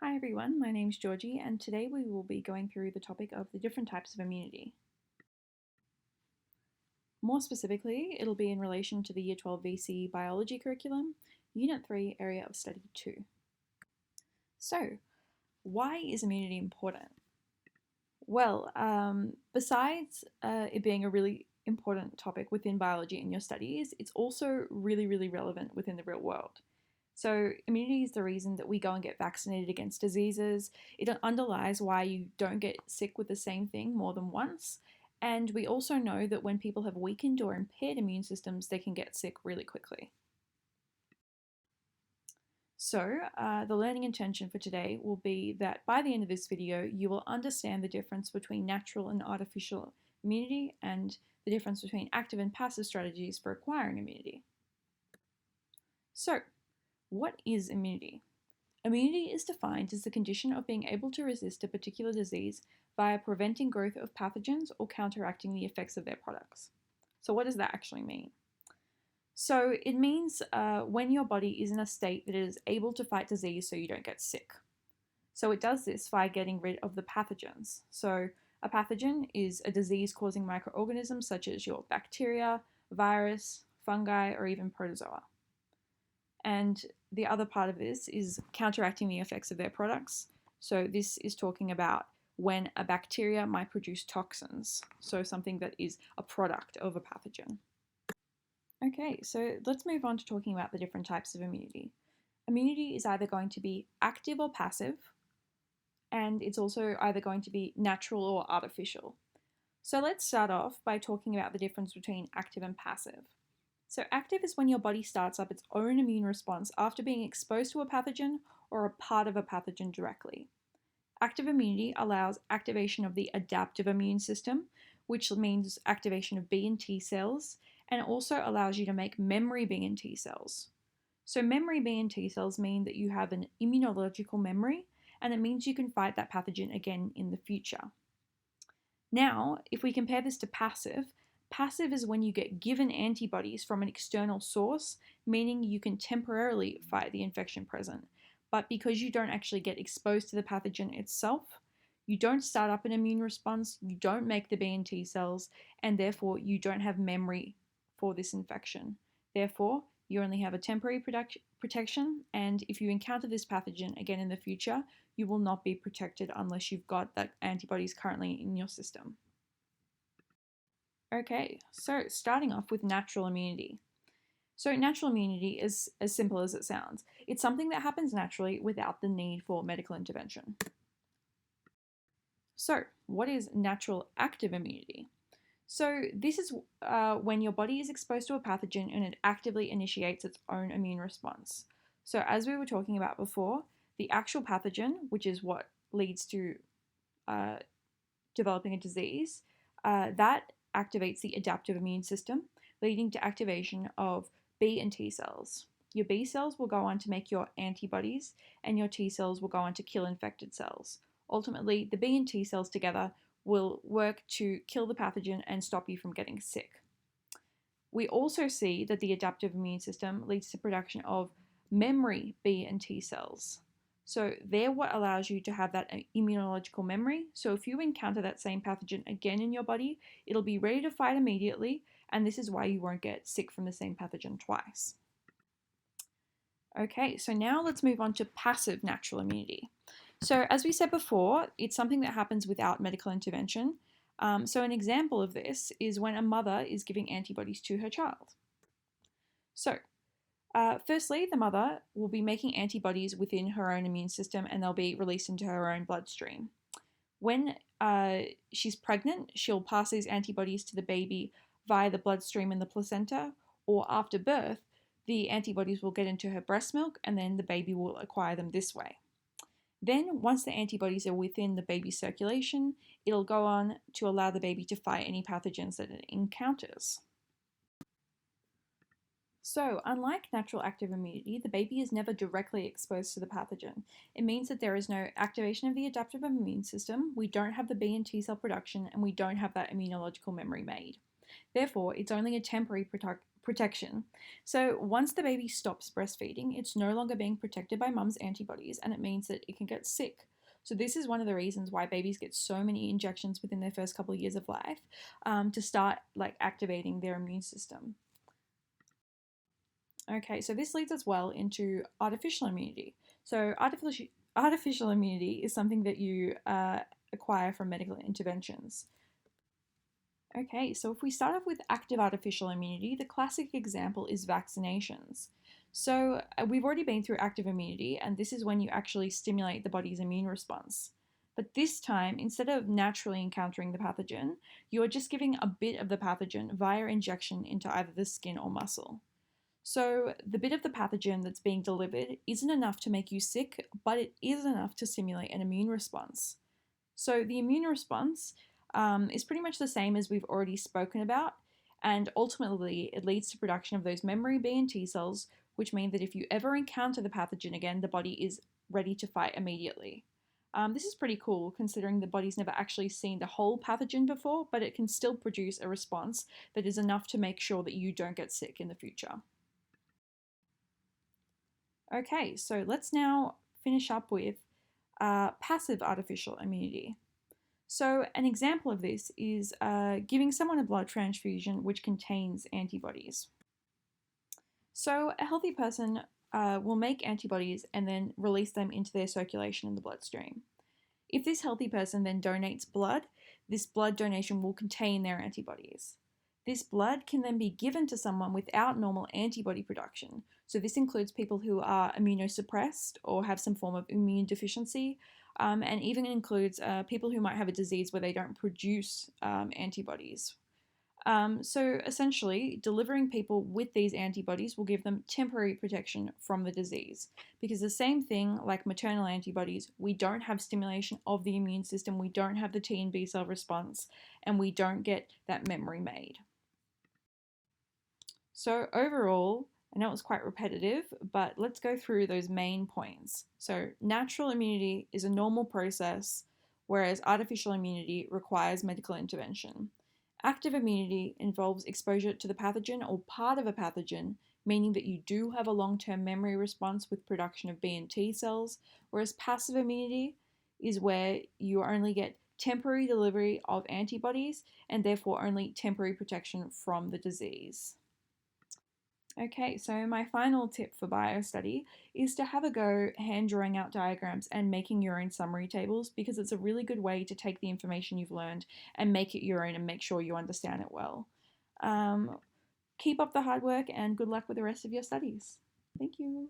Hi everyone, my name's Georgie and today we will be going through the topic of the different types of immunity. More specifically, it'll be in relation to the Year 12 VC Biology curriculum, Unit 3, Area of Study 2. So, why is immunity important? Well, besides it being a really important topic within biology in your studies, it's also really relevant within the real world. So, immunity is the reason that we go and get vaccinated against diseases. It underlies why you don't get sick with the same thing more than once. And we also know that when people have weakened or impaired immune systems, they can get sick really quickly. So, the learning intention for today will be that by the end of this video, you will understand the difference between natural and artificial immunity and the difference between active and passive strategies for acquiring immunity. So, what is immunity? Immunity is defined as the condition of being able to resist a particular disease via preventing growth of pathogens or counteracting the effects of their products. So, what does that actually mean? So, it means when your body is in a state that it is able to fight disease so you don't get sick. So, it does this by getting rid of the pathogens. So, a pathogen is a disease causing microorganism such as your bacteria, virus, fungi, or even protozoa. And the other part of this is counteracting the effects of their products. So this is talking about when a bacteria might produce toxins, so something that is a product of a pathogen. Okay, so let's move on to talking about the different types of immunity. Immunity is either going to be active or passive, and it's also either going to be natural or artificial. So let's start off by talking about the difference between active and passive. So active is when your body starts up its own immune response after being exposed to a pathogen or a part of a pathogen directly. Active immunity allows activation of the adaptive immune system, which means activation of B and T cells, and it also allows you to make memory B and T cells. So memory B and T cells mean that you have an immunological memory, and it means you can fight that pathogen again in the future. Now, if we compare this to passive, passive is when you get given antibodies from an external source, meaning you can temporarily fight the infection present. But because you don't actually get exposed to the pathogen itself, you don't start up an immune response, you don't make the B and T cells, and therefore you don't have memory for this infection. Therefore, you only have a temporary protection, and if you encounter this pathogen again in the future, you will not be protected unless you've got that antibodies currently in your system. Okay, so starting off with natural immunity. So natural immunity is as simple as it sounds. It's something that happens naturally without the need for medical intervention. So what is natural active immunity? So this is when your body is exposed to a pathogen and it actively initiates its own immune response. So as we were talking about before, the actual pathogen, which is what leads to developing a disease, that activates the adaptive immune system, leading to activation of B and T cells. Your B cells will go on to make your antibodies, and your T cells will go on to kill infected cells. Ultimately, the B and T cells together will work to kill the pathogen and stop you from getting sick. We also see that the adaptive immune system leads to production of memory B and T cells. So they're what allows you to have that immunological memory. So if you encounter that same pathogen again in your body, it'll be ready to fight immediately, and this is why you won't get sick from the same pathogen twice. Okay, so now let's move on to passive natural immunity. So as we said before, it's something that happens without medical intervention. So an example of this is when a mother is giving antibodies to her child. So firstly, the mother will be making antibodies within her own immune system and they'll be released into her own bloodstream. When she's pregnant, she'll pass these antibodies to the baby via the bloodstream and the placenta, or after birth, the antibodies will get into her breast milk and then the baby will acquire them this way. Then, once the antibodies are within the baby's circulation, it'll go on to allow the baby to fight any pathogens that it encounters. So, unlike natural active immunity, the baby is never directly exposed to the pathogen. It means that there is no activation of the adaptive immune system, we don't have the B and T cell production, and we don't have that immunological memory made. Therefore, it's only a temporary protection. So once the baby stops breastfeeding, it's no longer being protected by mum's antibodies, and it means that it can get sick. So this is one of the reasons why babies get so many injections within their first couple of years of life, to start like activating their immune system. Okay, so this leads us well into artificial immunity. So artificial immunity is something that you acquire from medical interventions. Okay, so if we start off with active artificial immunity, the classic example is vaccinations. So we've already been through active immunity, and this is when you actually stimulate the body's immune response. But this time, instead of naturally encountering the pathogen, you are just giving a bit of the pathogen via injection into either the skin or muscle. So the bit of the pathogen that's being delivered isn't enough to make you sick, but it is enough to stimulate an immune response. So the immune response is pretty much the same as we've already spoken about, and ultimately it leads to production of those memory B and T cells, which mean that if you ever encounter the pathogen again, the body is ready to fight immediately. This is pretty cool considering the body's never actually seen the whole pathogen before, but it can still produce a response that is enough to make sure that you don't get sick in the future. Okay, so let's now finish up with passive artificial immunity. So an example of this is giving someone a blood transfusion which contains antibodies. So a healthy person will make antibodies and then release them into their circulation in the bloodstream. If this healthy person then donates blood, this blood donation will contain their antibodies. This blood can then be given to someone without normal antibody production. So this includes people who are immunosuppressed or have some form of immune deficiency, and even includes people who might have a disease where they don't produce antibodies. So essentially, delivering people with these antibodies will give them temporary protection from the disease. Because the same thing like maternal antibodies, we don't have stimulation of the immune system, we don't have the T and B cell response, and we don't get that memory made. So overall, I know it was quite repetitive, but let's go through those main points. So natural immunity is a normal process, whereas artificial immunity requires medical intervention. Active immunity involves exposure to the pathogen or part of a pathogen, meaning that you do have a long-term memory response with production of B and T cells, whereas passive immunity is where you only get temporary delivery of antibodies and therefore only temporary protection from the disease. Okay, so my final tip for biostudy is to have a go hand drawing out diagrams and making your own summary tables, because it's a really good way to take the information you've learned and make it your own and make sure you understand it well. Keep up the hard work and good luck with the rest of your studies. Thank you.